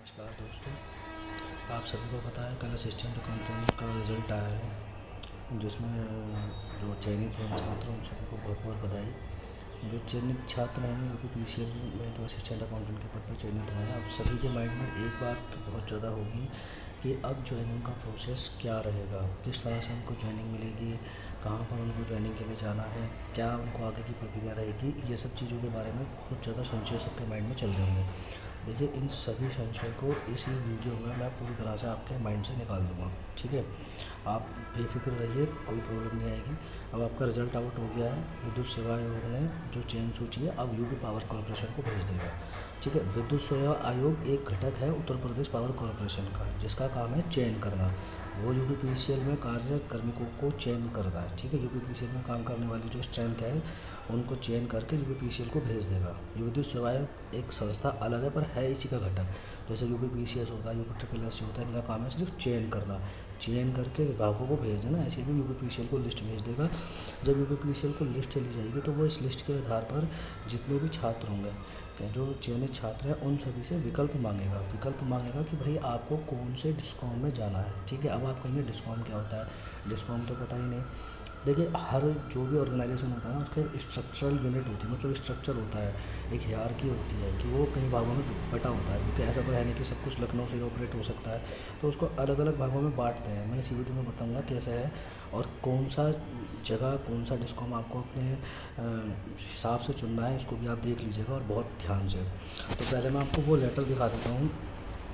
नमस्कार दोस्तों, आप सभी को पता है कल असिस्टेंट अकाउंटेंट का रिज़ल्ट आया है, जिसमें जो चयनित हुए छात्र उन सभी को बहुत बहुत बधाई। जो चयनित छात्र हैं यूपीपीसीएल में जो असिस्टेंट अकाउंटेंट के पद पर चयनित हुए हैं, अब सभी के माइंड में एक बात बहुत ज़्यादा होगी कि अब ज्वाइनिंग का प्रोसेस क्या रहेगा, किस तरह से उनको ज्वाइनिंग मिलेगी, कहाँ पर उनको ज्वाइनिंग के लिए जाना है, क्या उनको आगे की प्रक्रिया रहेगी। ये सब चीज़ों के बारे में बहुत ज़्यादा संशय सबके माइंड में चल रहे होंगे। देखिए, इन सभी संशय को इसी वीडियो में मैं पूरी तरह से आपके माइंड से निकाल दूंगा। ठीक है, आप बेफिक्र रहिए, कोई प्रॉब्लम नहीं आएगी। अब आपका रिजल्ट आउट हो गया है। विद्युत सेवा आयोग ने जो चयन सूची है अब यूपी पावर कॉरपोरेशन को भेज देगा। ठीक है, विद्युत सेवा आयोग एक घटक है उत्तर प्रदेश पावर कॉरपोरेशन का, जिसका काम है चयन करना। वो यूपीपीसीएल में कार्यरत कार्मिकों को चयन करता है। ठीक है, यूपीपीसीएल में काम करने वाली जो स्ट्रेंथ है उनको चयन करके यूपीपीसीएल को भेज देगा। विद्युत सेवा आयोग एक संस्था अलग है, पर है इसी का घटक। जैसे यूपीपीसीएस होता है, यूपीट्रिपलएस होता है, इनका काम है सिर्फ चयन करना, चयन करके विभागों को भेज देना। ऐसे भी यूपीपीसीएल को लिस्ट भेज देगा। जब यूपीपीसीएल को लिस्ट चली जाएगी तो वो इस लिस्ट के आधार पर जितने भी छात्र होंगे, जो चयनित छात्र हैं, उन सभी से विकल्प मांगेगा कि भाई आपको कौन से डिस्कॉम में जाना है। ठीक है, अब आप कहेंगे डिस्कॉम क्या होता है, डिस्कॉम तो पता ही नहीं। देखिए, हर जो भी ऑर्गेनाइजेशन होता है ना, उसके स्ट्रक्चरल यूनिट होती है, मतलब स्ट्रक्चर होता है, एक हायरार्की होती है कि वो कई भागों में बटा होता है, क्योंकि ऐसा तो है नहीं कि सब कुछ लखनऊ से ही ऑपरेट हो सकता है। तो उसको अलग अलग भागों में बांटते हैं। मैं इसी वीडियो में बताऊंगा कैसे है और कौन सा जगह, कौन सा डिस्कॉम आपको अपने हिसाब से चुनना है। इसको भी आप देख लीजिएगा और बहुत ध्यान से। तो पहले मैं आपको वो लेटर दिखा देता हूँ।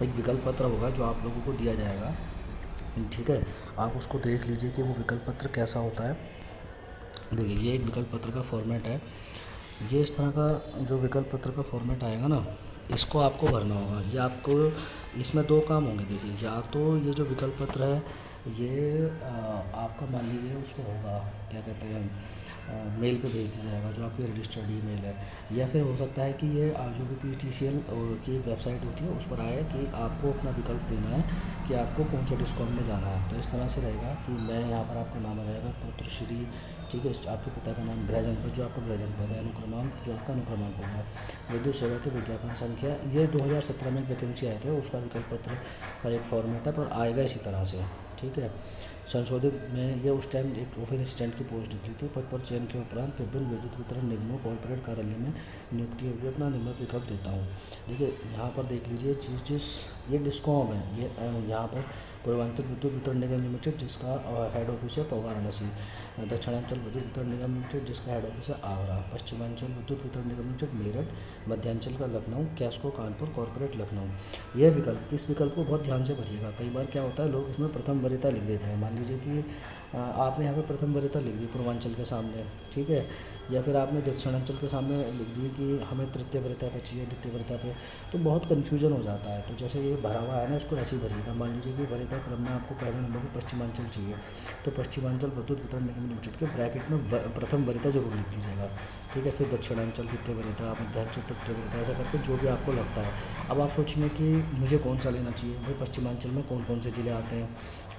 एक विकल्प पत्र होगा जो आप लोगों को दिया जाएगा। ठीक है, आप उसको देख लीजिए कि वो विकल्प पत्र कैसा होता है। देखिए, ये एक विकल्प पत्र का फॉर्मेट है। ये इस तरह का जो विकल्प पत्र का फॉर्मेट आएगा ना, इसको आपको भरना होगा। ये आपको इसमें दो काम होंगे। देखिए, या तो ये जो विकल्प पत्र है ये आपका मान लीजिए उसको होगा, क्या कहते हैं, मेल पे भेज दिया जाएगा, जो आपकी रजिस्टर्ड ईमेल है। या फिर हो सकता है कि ये जो भी पीटीसीएल की एक वेबसाइट होती है उस पर आए कि आपको अपना विकल्प देना है कि आपको कौन सा डिस्कॉम में जाना है। तो इस तरह से रहेगा कि मैं यहाँ पर आपका नाम आ जाएगा पुत्र श्री। ठीक है, आपके पिता का नाम, गृह जनपद जो आपका गृह जनपद है, अनुक्रमांक जो आपका अनुक्रमांक होगा, विद्युत सेवा की विज्ञापन संख्या। ये 2017 में वैकेंसी आए थे, उसका विकल्प पत्र का एक फॉर्मेट है, पर आएगा इसी तरह से। ठीक है, संशोधित में ये उस टाइम एक ऑफिस असिस्टेंट की पोस्ट निकली थी। पद पर चयन के उपरांत विभिन्न विद्युत वितरण निगमों कॉर्पोरेट कार्यालय में नियुक्ति अवधि अपना निम्नलिखित विकल्प देता हूँ। देखिए, यहाँ पर देख लीजिए, जिस ये डिस्कॉम है, ये यहाँ पर पूर्वांचल विद्युत वितरण निगम लिमिटेड, जिसका हेड ऑफिस है वाराणसी। दक्षिणांचल विद्युत वितरण निगम लिमिटेड, जिसका हेड ऑफिस है आगरा। पश्चिमांचल विद्युत वितरण निगम लिमिटेड मेरठ। मध्यांचल का लखनऊ। कैस्को कानपुर कॉर्पोरेट लखनऊ। यह विकल्प, इस विकल्प को बहुत ध्यान से भरिएगा। कई बार क्या होता है, लोग इसमें प्रथम वरीयता लिख देते हैं। मान लीजिए कि आपने यहाँ पे प्रथम वरीयता लिख दी पूर्वांचल के सामने, ठीक है, या फिर आपने दक्षिणांचल के सामने लिख दी कि हमें तृतीय वरीयता पे चाहिए, द्वितीय वरीयता पे, तो बहुत कन्फ्यूजन हो जाता है। तो जैसे ये भरा हुआ है ना, इसको ऐसे ही भरिएगा। मान लीजिए कि वरीयता क्रम में आपको पहले नंबर पर पश्चिमांचल चाहिए, तो पश्चिमांचल विद्युत वितरण निगम लिमिटेड के ब्रैकेट में प्रथम वरीयता जरूर लिख दीजिएगा। ठीक है, फिर दक्षिणांचल द्वितीय वरीयता, मध्यांचल तृतीय वरीयता, ऐसा करके जो भी आपको लगता है। अब आप सोचेंगे कि मुझे कौन सा लेना चाहिए। भाई, पश्चिमांचल में कौन कौन से ज़िले आते हैं,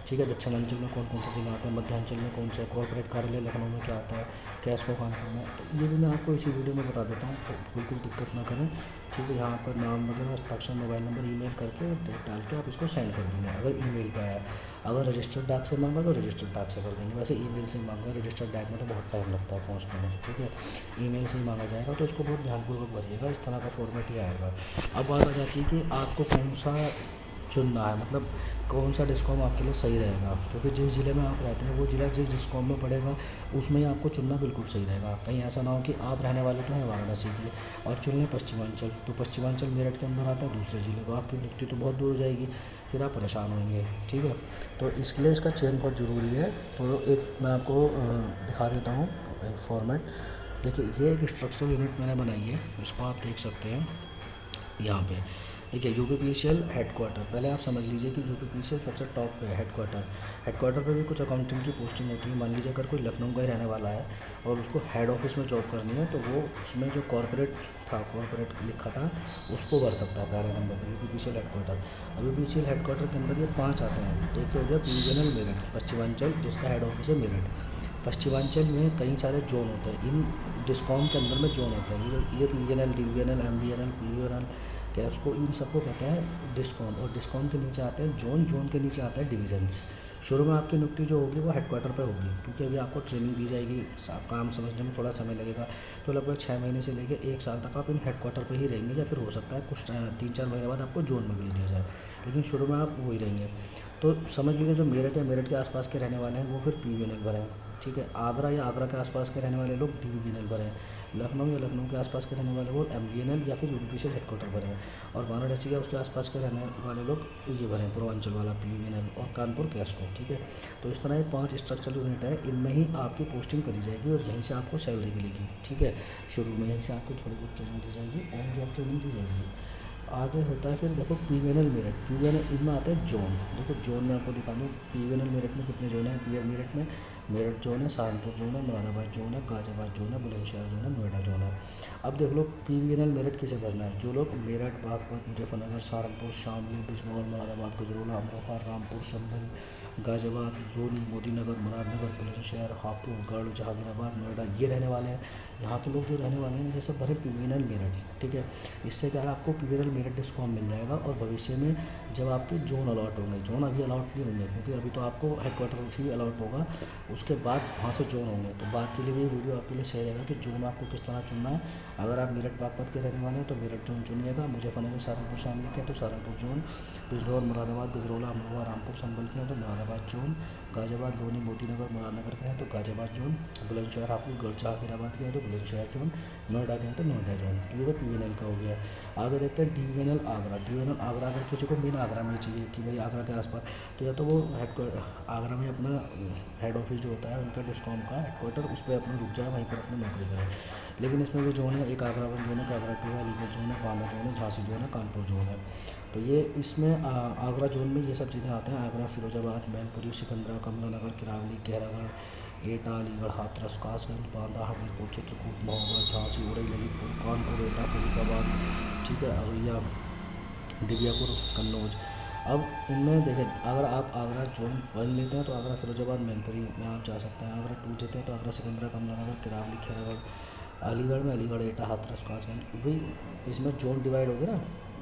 ठीक है, दक्षिणांचल में कौन कौन से ज़िले आते हैं, मध्यांचल में कौन सा, कॉर्पोरेट कार्यालय लखनऊ में क्या आता है, कैस्को कानपुर में। तो ये भी मैं आपको इसी वीडियो में बता देता हूँ, तो बिल्कुल दिक्कत ना करें। ठीक है, यहाँ पर नाम वगैरह, हस्ताक्षर, मोबाइल नंबर, ईमेल करके डेट डाल के आप इसको सेंड कर देंगे, अगर ईमेल पे आया। अगर रजिस्टर्ड डाक से मांगा तो रजिस्टर्ड डाक से कर देंगे। वैसे ईमेल से ही मांगा, रजिस्टर्ड डाक में तो बहुत टाइम लगता है पहुँचने में। ठीक है, ईमेल से ही मांगा जाएगा, तो इसको बहुत ध्यानपूर्वक भरिएगा। इस तरह का फॉर्मेट ही आएगा। अब बात आ जाती है कि आपको कौन सा चुनना है, मतलब कौन सा डिस्कॉम आपके लिए सही रहेगा, क्योंकि जिस ज़िले में आप रहते हैं वो ज़िला जिस डिस्कॉम में पड़ेगा उसमें ही आपको चुनना बिल्कुल सही रहेगा। कहीं ऐसा ना हो कि आप रहने वाले तो हैं वाराणसी के और चुन लें पश्चिमांचल, तो पश्चिमांचल मेरठ के अंदर आता है दूसरे ज़िले, तो आपकी नियुक्ति तो बहुत दूर हो जाएगी, फिर आप परेशान होंगे। ठीक है, तो इसके लिए इसका चयन बहुत ज़रूरी है। तो एक मैं आपको दिखा देता हूँ फॉर्मेट। देखिए, ये एक स्ट्रक्चरल यूनिट मैंने बनाई है, इसको आप देख सकते हैं यहाँ पे। ठीक है, यूपीपीसीएल हेडक्वार्टर, पहले आप समझ लीजिए कि यूपीपीसीएल सबसे टॉप पे है। हेडक्वार्टर पे भी कुछ अकाउंटेंट की पोस्टिंग होती है। मान लीजिए अगर कोई लखनऊ का ही रहने वाला है और उसको हेड ऑफिस में जॉब करनी है, तो वो उसमें जो कॉर्पोरेट लिखा था उसको भर सकता है पहले नंबर पर, यूपीपीसीएल हेडक्वार्टर। अब यूपीपीसीएल हेडक्वार्टर के अंदर ये 5 आते हैं। एक तो हो गया पीवीएनएल मेरठ, पश्चिमांचल, जिसका हेड ऑफिस है मेरठ। पश्चिमांचल में कई सारे जोन होते हैं, इन डिस्कॉम के अंदर में जोन होते हैं। ये पीवीएनएल, डीवीएनएल, एमवीएनएल, पीवीएनएल, कैस्को, इन सबको कहते हैं डिस्कॉम, और डिस्कॉम के नीचे आते हैं जोन, जोन के नीचे आते हैं डिवीजन्स। शुरू में आपकी नियुक्ति जो होगी वो हेडक्वार्टर पे होगी, क्योंकि अभी आपको ट्रेनिंग दी जाएगी, काम समझने में थोड़ा समय लगेगा, तो लगभग 6 महीने से लेकर 1 साल तक आप इन हेडक्वार्टर पे ही रहेंगे, या फिर हो सकता है कुछ 3-4 महीने बाद आपको जोन में भेज दिया जाए, लेकिन शुरू में आप वही रहेंगे। तो समझ लीजिए जो मेरठ या मेरठ के आसपास के रहने वाले हैं वो फिर PVNL भरे हैं, ठीक है। आगरा या आगरा के आसपास के रहने वाले लोग DVNL भरे हैं। लखनऊ या लखनऊ के आसपास के रहने वाले वो MVNL या फिर यूडीपीसीएल हेडक्वार्टर भरे हैं। और वाराणसी या उसके आसपास के रहने वाले लोग ये भरे हैं पूर्वांचल वाला PVNL, और कानपुर कैस्को, ठीक है। तो इस तरह ये 5 स्ट्रक्चरल यूनिट है, इनमें ही आपकी पोस्टिंग करी जाएगी और यहीं से आपको सैलरी मिलेगी, ठीक है। शुरू में यहीं से आपको थोड़ी बहुत ट्रेनिंग दी जाएगी, ऑन जॉब ट्रेनिंग दी जाएगी। आगे होता है फिर देखो PVNL मेरठ, PVNL इनमें आते हैं जोन। देखो जोन में आपको दिखा दूँ PVNL मेरठ में कितने जोन हैं। PVNL मेरठ में मेरठ जोन है, सहारनपुर जोन है, मुरादाबाद जोन है, गाजियाबाद जोन है, बुलंदशहर जोन है, नोएडा जोन है। अब देख लो PVNL मेरठ किसे भरना है। जो लोग मेरठ, बागपत, मुजफ्फरनगर, सहारनपुर, शामली, बिजनौर, मुरादाबाद, गजरोला, अमरोहा, रामपुर, संभल, गाजियाबाद, लोनी, मोदीनगर, मुरादनगर, बुलंदशहर, हापुड़, गढ़, जहांगीराबाद, नोएडा, ये रहने वाले हैं। यहाँ के लोग जो रहने वाले हैं ये सब भरे PVNL मेरठ, ठीक है। इससे क्या है, आपको PVNL मेरठ डिस्कॉम मिल जाएगा, और भविष्य में जब आपके जोन अलॉट होंगे, जोन अभी अलॉट नहीं होंगे क्योंकि अभी तो आपको हेडक्वार्टर ही अलॉट होगा, उसके बाद वहाँ से जोन होंगे। तो बात के लिए भी वीडियो आपके लिए सही रहेगा कि जोन आपको किस तरह चुनना है। अगर आप मेरठ बागपत के रहने वाले हैं तो मेरठ जोन चुनिएगा, मुजफ्फरनगर, सहारनपुर, शामली के हैं तो सहारनपुर जोन, बिजनौर, मुरादाबाद, गजरौला, अमरोहा, रामपुर, संभल के हैं तो मुरादाबाद जोन, गाजियाबाद, लोनी, मोतीनगर, मुरादनगर के हैं तो गाजियाबाद जोन, बुलंदशहर, हापुड़, गढ़, जहांगीराबाद के हैं तो बुलंदशहर जोन, नोएडा के हैं तो नोएडा जोन। तो ये तो PVNL का हो गया। आगे देखते हैं DVNL आगरा। DVNL आगरा अगर किसी को मेन आगरा में चाहिए कि भाई आगरा के आसपास, तो या तो वो आगरा में अपना हेड ऑफिस जो होता है उनका डिस्कॉम का हेडक्वार्टर, उस पर अपना रुक जाए, वहीं पर अपनी नौकरी करें। लेकिन इसमें भी जोन है, एक आगरा वन जोन है, आगरा 2 है, अलीगढ़ जोन है, बांदा जोन है, झांसी जोन है, कानपुर जोन है। तो ये इसमें आगरा जोन में ये सब चीज़ें आते हैं। आगरा, फिरोजाबाद, मैनपुरी, सिकंदरा, कमलानगर, किरावली, खैरागढ़, एटा, अलीगढ़, हाथरस, कासगंज, बांदा, हमीरपुर, चित्रकूट, महोबा, झांसी, उड़ई, ललितपुर, कानपुर, एटा, फरीदाबाद, ठीक है, औरैया, डिबियापुर, कन्नौज। अब इनमें देखें, अगर आप आगरा जोन 1 लेते हैं तो आगरा, फिरोजाबाद, मैनपुरी में आप जा सकते हैं। आगरा 2 लेते हैं तो आगरा, सिकंदरा, कमलानगर, किरावली, खैरागढ़, अलीगढ़ में अलीगढ़, एटा, हाथरस, कासगंज। भाई इसमें जोन डिवाइड हो गए ना,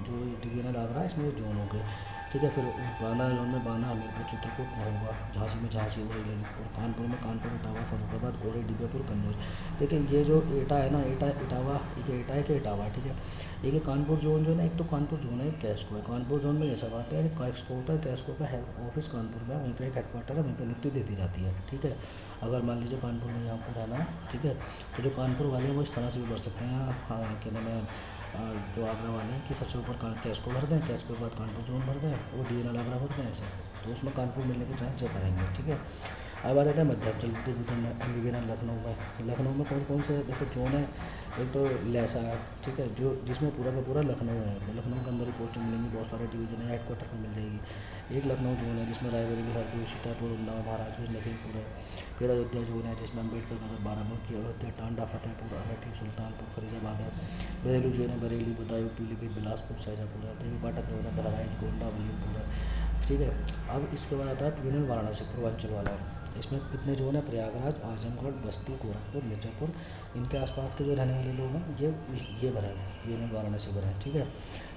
जो DVNL आगरा है इसमें जोन हो गए, ठीक है। फिर बांदा जोन में बांदा, हमीरपुर, चित्रकूट, महोबा, झांसी में झांसी, उड़ई, ललितपुर, कानपुर में कानपुर, इटावा, फर्रुखाबाद, औरई, डिबियापुर, कन्नौज। देखिए ये जो एटा है ना, एटा, इटावा, एक एटा है कि इटावा, ठीक है। एक है कानपुर जोन जो है ना, एक तो कानपुर जोन है, एक कैस्को है। कानपुर जोन में ये सब आते हैं, कैस्को होता है, कैस्को का हेड ऑफिस कानपुर में, वहीं पे एक हेडक्वार्टर है, वहीं पे नियुक्ति दे दी जाती है, ठीक है। अगर मान लीजिए कानपुर में यहाँ पर रहना है, ठीक है, तो जो कानपुर वाले हैं वो इस तरह से भी भर सकते हैं। हाँ, क्या नाम है, जो आगरा वाले हैं कि सबसे ऊपर कैस्को भर दें, कैस्को के बाद कानपुर जोन भर दें, वो DVNL आगरा भर दें, ऐसे। तो उसमें कानपुर मिलने के चांस ज़्यादा रहेंगे, ठीक है। अब आ जाता है मध्यांचल डिवीजन में, MVNL लखनऊ में। लखनऊ में कौन कौन से देखो जोन है। एक तो लैसा है, ठीक है, जो जिसमें पूरा का पूरा लखनऊ है, लखनऊ के अंदर ही पोस्टिंग मिलेंगी, बहुत सारे डिवीज़न है, हेडक्वार्टर पर मिल जाएगी। एक लखनऊ जोन है जिसमें रायबरेली, हरदोई, सीतापुर, उन्नाव, महाराजगंज, लखीमपुर है। फिर अयोध्या जोन है जिसमें अम्बेडकर नगर, बाराबंकी, अयोध्या, टांडा, फतेहपुर, अमेठी, सुल्तानपुर, फरीदाबाद है। बरेली जोन है, बरेली, बदायूं, पीलीभीत, बिलासपुर, शाहजहाँपुर है। देवीपाटन जोन है, बहराइच, गोंडा, वलीमपुर है, ठीक है। अब इसके बाद आता है PVNL वाराणसी, पूर्वांचल वाला। इसमें कितने जोन है, प्रयागराज, आजमगढ़, बस्ती, गोरखपुर, मिर्ज़ापुर, इनके आसपास के जो रहने वाले लोग हैं ये भरे हैं, PVNL वाराणसी भरे हैं, ठीक है।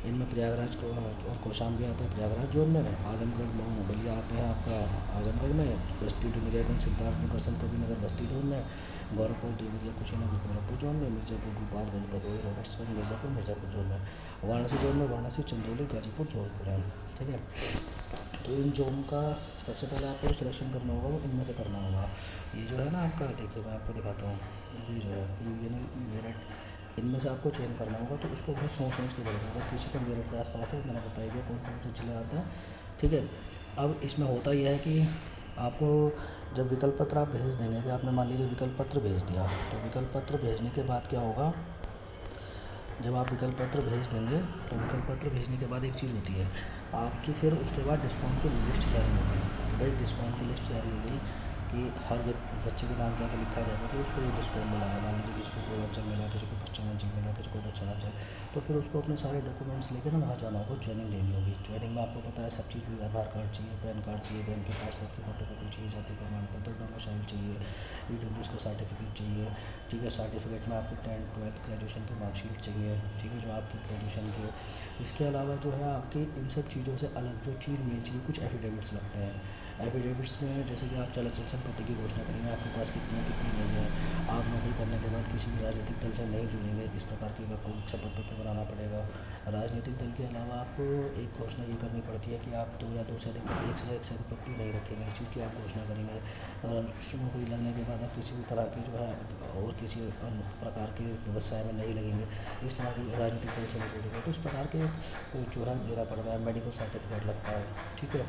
इनमें प्रयागराज को और कौशाम्बी आते हैं प्रयागराज जोन में, आजमगढ़, मऊ, बलिया आते हैं आपका आजमगढ़ में, बस्ती, डुमरियागंज, सिद्धार्थनगर, संतकबीर नगर, बस्ती जोन में, गोरखपुर, देवरिया, कुशीनगर, गोरखपुर जोन में, मिर्ज़ापुर, गोपालगंज, भदोही, रॉबर्ट्सगंज, मिर्ज़ापुर, मिर्ज़ापुर जोन में, वाराणसी जोन में वाराणसी, चंदौली, गाजीपुर, जौनपुर है, ठीक है। तो इन जोन का सबसे पहले आपको सिलेक्शन करना होगा, वो इनमें से करना होगा। ये जो है ना आपका, देखिए मैं आपको दिखाता हूँ, ये जो है PVNL मेरठ, इनमें से आपको चयन करना होगा। तो उसको बहुत सोच समझ के करेगा। अगर किसी का मेरठ के आसपास है, मैंने बताया गया कौन कौन से जिले आते हैं, ठीक है। अब इसमें होता यह है कि आपको जब विकल्प पत्र आप भेज देंगे, कि आपने मान लीजिए विकल्प पत्र भेज दिया, तो विकल्प पत्र भेजने के बाद क्या होगा, जब आप विकल्प पत्र भेज देंगे तो विकल्प पत्र भेजने के बाद एक चीज़ होती है आपकी, फिर उसके बाद डिस्काउंट की लिस्ट जारी होगी। भाई डिस्काउंट की लिस्ट जारी हो गई कि कि हर बच्चे के नाम क्या क्या लिखा जाएगा, तो उसको डिस्काउंट मिला है। मान लीजिए किसी को पूर्वांचल मिला, किसी को पश्चिमांचल मिला, किसी को दक्षिणांचल, तो फिर उसको अपने सारे डॉक्यूमेंट्स लेकर ना वहाँ जाना होगा, ज्वाइनिंग लेनी होगी। ज्वाइनिंग में आपको पता है सब चीज़ हुई, आधार कार्ड चाहिए, पैन कार्ड चाहिए, बैंक के पासपोर्ट की फोटोकॉपी चाहिए, जाति प्रमाण पत्र, डोमिसाइल चाहिए, EWS का सर्टिफिकेट चाहिए, ठीक है। सर्टिफिकेट में आपकी 10th 12th ग्रेजुएशन की मार्कशीट चाहिए, ठीक है, जो आपकी ग्रेजुएशन की है। इसके अलावा जो है आपकी इन सब चीज़ों से अलग जो चीज़ मेन चाहिए, कुछ एफिडेविट्स लगते हैं। एफिडेविट्स में जैसे कि आप चलचित्र संपत्ति की घोषणा करेंगे, आपके पास कितनी कितनी नहीं है, आप नौकरी करने के बाद किसी भी राजनीतिक दल से नहीं जुड़ेंगे, इस प्रकार की आपको शपथ पत्र बनाना पड़ेगा। राजनीतिक दल के अलावा आपको एक घोषणा ये करनी पड़ती है कि आप 2 या 2 से अधिक एक से अधिक व्यक्ति नहीं रखेंगे, इस चीज़ की आप घोषणा करेंगे। नौकरी लगने के बाद आप किसी भी तरह की जो है और किसी अन्य प्रकार के व्यवसाय में नहीं लगेंगे, इस तरह की राजनीतिक दल से नहीं जुड़ेंगे, तो इस प्रकार के जो है देना पड़ता है। मेडिकल सर्टिफिकेट लगता है, ठीक है,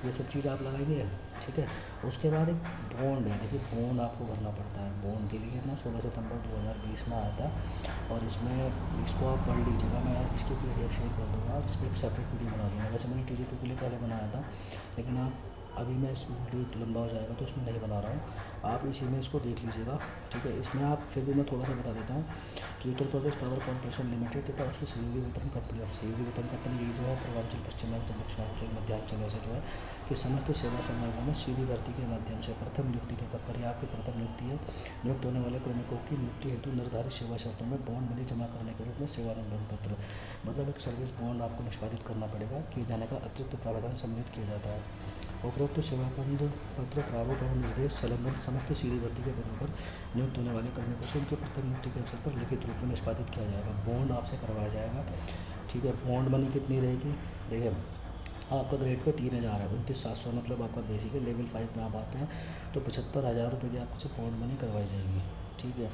ये सब चीज़ आप लगाएंगे, ठीक है। उसके बाद एक बॉन्ड है, देखिए बॉन्ड आपको भरना पड़ता है। बॉन्ड के लिए ना 16 सितंबर 2020 में आया था, और इसमें इसको आप पढ़ लीजिएगा, मैं इसकी PDF शेयर कर दूँगा, इस पर एक सेपरेट वीडियो बना दूँगा। वैसे मैंने TG2 के लिए पहले बनाया था, लेकिन आप अभी मैं इस वीडियो लंबा हो जाएगा तो उसमें नहीं बना रहा हूँ, आप इसी में इसको देख लीजिएगा, ठीक है। इसमें आप फिर भी मैं थोड़ा सा बता देता हूँ कि Uttar Pradesh power corporation limited तथा उसकी सहयोगी वितरण कंपनी, और सहयोगी वितरण कंपनी ये जो है पूर्वांचल, पश्चिमांचल, दक्षिणांचल, मध्यांचल ऐसे जो है कि समस्त सेवा संवर्गों में सीधी भर्ती के माध्यम से प्रथम नियुक्ति के पद पर, या आपकी प्रथम नियुक्ति है, नियुक्त होने वाले कार्मिकों की नियुक्ति हेतु निर्धारित सेवा शर्तों में बॉन्ड मनी जमा करने के रूप में सेवानिवृत्ति पत्र, मतलब एक सर्विस बॉन्ड आपको निष्पादित करना पड़ेगा, किए जाने का अतिरिक्त प्रावधान सम्मिलित किया जाता है। उपरोक्त सेवाबंद पत्र प्रारूप और निर्देश संलग्न समस्त सीधी भर्ती के पदों पर नियुक्त होने वाले कर्मियों से उनके प्रथम नियुक्ति के अवसर पर लिखित रूप में निष्पादित किया जाएगा। बॉन्ड आपसे करवाया जाएगा, ठीक है। बॉन्ड मनी कितनी रहेगी, देखिए आपका ग्रेड पे 3000 है, 29,700 मतलब आपका बेसिक है। लेवल 5 में आप आते हैं तो 75,000 रुपये की आपसे बॉन्ड मनी करवाई जाएगी, ठीक है।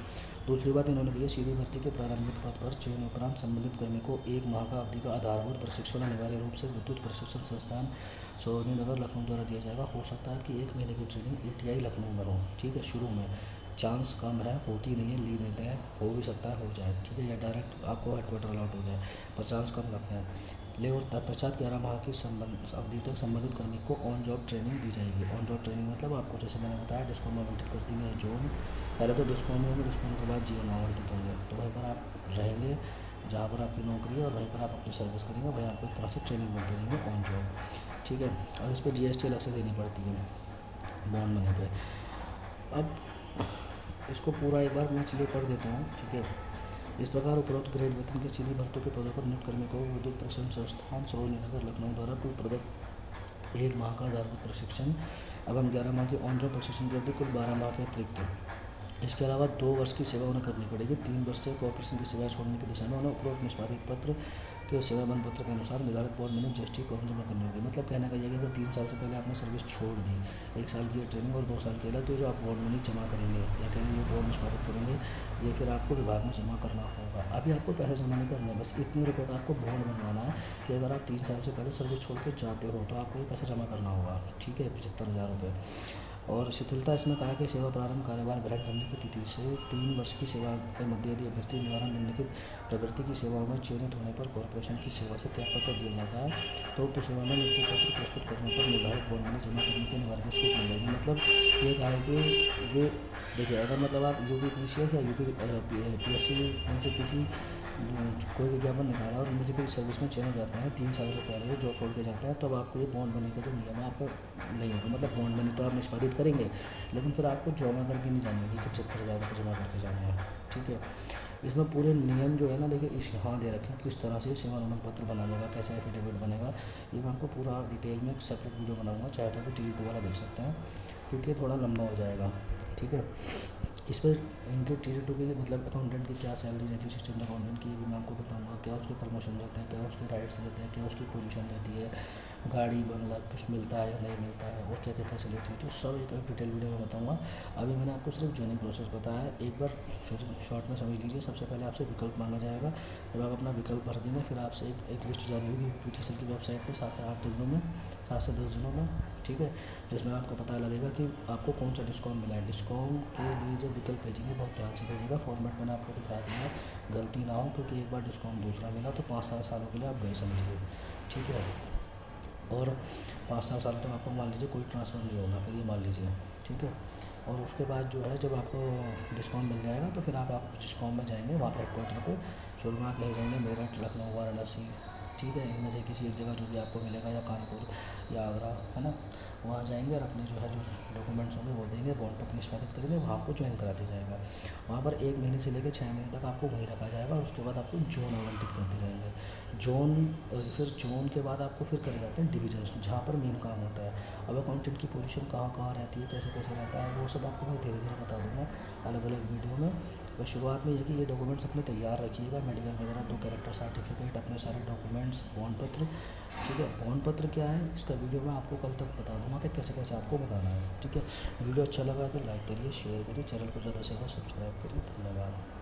दूसरी बात इन्होंने की है, सीधी भर्ती के प्रारंभिक पद पर चयन उपरांत संबंधित कर्मी को 1 माह का अवधि का आधारभूत प्रशिक्षण अनिवार्य रूप से विद्युत प्रशिक्षण संस्थान सरोजनी नगर लखनऊ द्वारा दिया जाएगा। हो सकता है कि 1 महीने की ट्रेनिंग ATI लखनऊ में हो, ठीक है। शुरू में चांस कम है, होती नहीं है, ली देते हैं, हो भी सकता है हो जाए, ठीक है, या डायरेक्ट आपको हेडक्वार्टर अलॉट हो जाए, पर चांस कम लगते हैं। लेकिन तत्पश्चात 11 माह की अवधि तक संबंधित कर्मी को ऑन जॉब ट्रेनिंग दी जाएगी। ऑन जॉब ट्रेनिंग मतलब आपको जैसे मैंने बताया डिस्कॉम आवंटित करती है जोन, पहले तो डिस्कॉम होंगे, डिस्कॉम के बाद जीवन आवंटित होंगे, तो वहीं पर आप रहेंगे जहाँ पर आपकी नौकरी है, और वहीं पर आप अपनी सर्विस करेंगे, वहीं आपको एक तरह से ट्रेनिंग मिलती रहेंगे ऑन जॉब, ठीक है। और इस पर GST अलग से देनी पड़ती है बॉन्ड मनी पे। अब इसको पूरा एक बार मैं चलिए पढ़ देता हूँ, ठीक है। इस प्रकार उपरोक्त ग्रेड वेतन के सीधी भर्तियों के पदों पर नियुक्त कर्मी को विद्युत प्रशिक्षण संस्थान सरोजनी नगर लखनऊ द्वारा कुल प्रदत्त 1 माह का आधारभूत प्रशिक्षण एवं 11 माह के ऑन जॉब प्रशिक्षण के अवधि कुल 12 माह के अतिरिक्त, इसके अलावा 2 वर्ष की सेवा उन्हें करनी पड़ेगी। 3 वर्ष से कॉर्पोरेशन की सेवाएं छोड़ने की दिशा में उन्हें उपरोक्त निष्पादित पत्र के सेवाबंद पत्र के अनुसार निर्धारित बॉन्ड मनी GST को जमा करनी होगी। मतलब कहने का यह कि अगर 3 साल से पहले आपने सर्विस छोड़ दी, 1 साल की ट्रेनिंग और 2 साल की अलग, तो जो आप बॉन्ड मनी जमा करेंगे या कहेंगे ये बॉन्ड निष्पादित करेंगे, ये फिर आपको विभाग में जमा करना होगा। अभी आपको पैसे जमा नहीं करने, बस इतने रुपये का आपको बॉन्ड बनवाना है कि अगर आप 3 साल से पहले सर्विस छोड़ के जाते हो तो आपको ये पैसे जमा करना होगा, ठीक है, 75,000 रुपये। और शिथिलता इसमें कहा कि सेवा प्रारंभ कार्यभार ग्रहण करने की तिथि से 3 वर्ष की सेवा के मध्य यदि अभ्यर्थी द्वारा निम्नलिखित प्रवृत्ति की सेवाओं में चयनित होने पर कॉर्पोरेशन की सेवा से त्यागपत्र दिया जाता है, तो सेवा में नियुक्ति पत्र प्रस्तुत करने पर निर्धारित बॉन्ड मनी जमा करने की अनिवार्यता छूट मिल जाएगी। मतलब ये कहा है कि जो देखिए अगर मतलब आप UP PCS या UP PSC में से किसी कोई विज्ञापन निकाला और उनमें से कोई सर्विस में चयन हो जाता है 3 साल से पहले जॉब छोड़ के जाता है, तब आपको ये बॉन्ड मनी का जो नियम है आपको नहीं होगा। मतलब बॉन्ड मनी तो आप निष्पादित करेंगे, लेकिन फिर आपको जमा करके नहीं जानी होगी कि 75,000 रुपये जमा करके जाने हैं, ठीक है। इसमें पूरे नियम जो है ना, देखिए इस यहाँ दे रखे हैं किस तरह से सेवानिवृत्ति पत्र बनाने का, कैसे एफिडेविट बनेगा, ये मैं आपको पूरा डिटेल में एक सेपरेट वीडियो बनाऊंगा, चाहे तो TG2 वाला देख सकते हैं, क्योंकि थोड़ा लंबा हो जाएगा, ठीक है। इस पर इनके TG2 के मतलब अकाउंटेंट की क्या सैलरी रहती है, असिस्टेंट अकाउंटेंट की भी मैं आपको बताऊंगा, क्या उसके प्रमोशन रहते हैं, क्या उसके राइट्स रहते हैं, क्या उसकी पोजीशन रहती है, गाड़ी बंगला कुछ मिलता है या नहीं मिलता है, और क्या क्या फैसिलिटी है, तो सब एक डिटेल वीडियो में बताऊंगा। अभी मैंने आपको सिर्फ ज्वाइनिंग प्रोसेस बताया है, एक बार फिर शॉर्ट में समझ लीजिए। सबसे पहले आपसे विकल्प मांगा जाएगा, जब आप अपना विकल्प भर देंगे फिर आपसे एक लिस्ट जारी होगी PTCL की वेबसाइट पर 7 से 8 दिनों में, 7 से 10 दिनों में, ठीक है, जिसमें आपको पता लगेगा कि आपको कौन सा डिस्काउंट मिला है। डिस्काउंट के लिए जब विकल्प भेजेंगे बहुत ध्यान से भेजिएगा, फॉर्मेट मैंने आपको दिखा दिया है, गलती ना हो, क्योंकि एक बार डिस्काउंट दूसरा मिला तो 5-7 सालों के लिए आप गए समझिए, ठीक है। और 5-7 साल तक आपको मान लीजिए कोई ट्रांसफ़र नहीं होगा, फिर ये मान लीजिए, ठीक है। और उसके बाद जो है जब आपको डिस्काउंट मिल जाएगा तो फिर आप डिस्काउंट में जाएंगे, वहाँ पर हेडक्वार्टर पे शोरूम आप ले जाएंगे, मेरठ, लखनऊ, वाराणसी, ठीक है, इनमें से किसी एक जगह जो भी आपको मिलेगा, या कानपुर या आगरा, है ना, वहाँ जाएंगे और अपने जो है जो डॉक्यूमेंट्स होंगे वो देंगे, बॉन्ड पत्र निष्पादित करेंगे, वहाँ आपको ज्वाइन करा दिया जाएगा। वहाँ पर 1 महीने से लेकर 6 महीने तक आपको वहीं रखा जाएगा और उसके बाद आपको जोन आवंटित करते जाएंगे। जोन, फिर जोन के बाद आपको फिर करे जाते हैं डिविजन्स, जहाँ पर मेन काम होता है। अब अकाउंटेंट की पोजीशन कहाँ कहाँ रहती है, कैसे कैसे रहता है, वो सब आपको मैं धीरे धीरे बता दूँगा अलग अलग वीडियो में। तो शुरुआत में ये कि ये डॉक्यूमेंट्स अपने तैयार रखिएगा, मेडिकल वगैरह, 2 कैरेक्टर सर्टिफिकेट, अपने सारे डॉक्यूमेंट्स, बॉन्ड पत्र, ठीक है। बॉन्ड पत्र क्या है इसका वीडियो मैं आपको कल तक बता दूँगा कि कैसे कैसे आपको बताना है, ठीक है। वीडियो अच्छा लगा तो लाइक करिए, शेयर करिए, चैनल को ज़्यादा से ज़्यादा सब्सक्राइब करिए। धन्यवाद।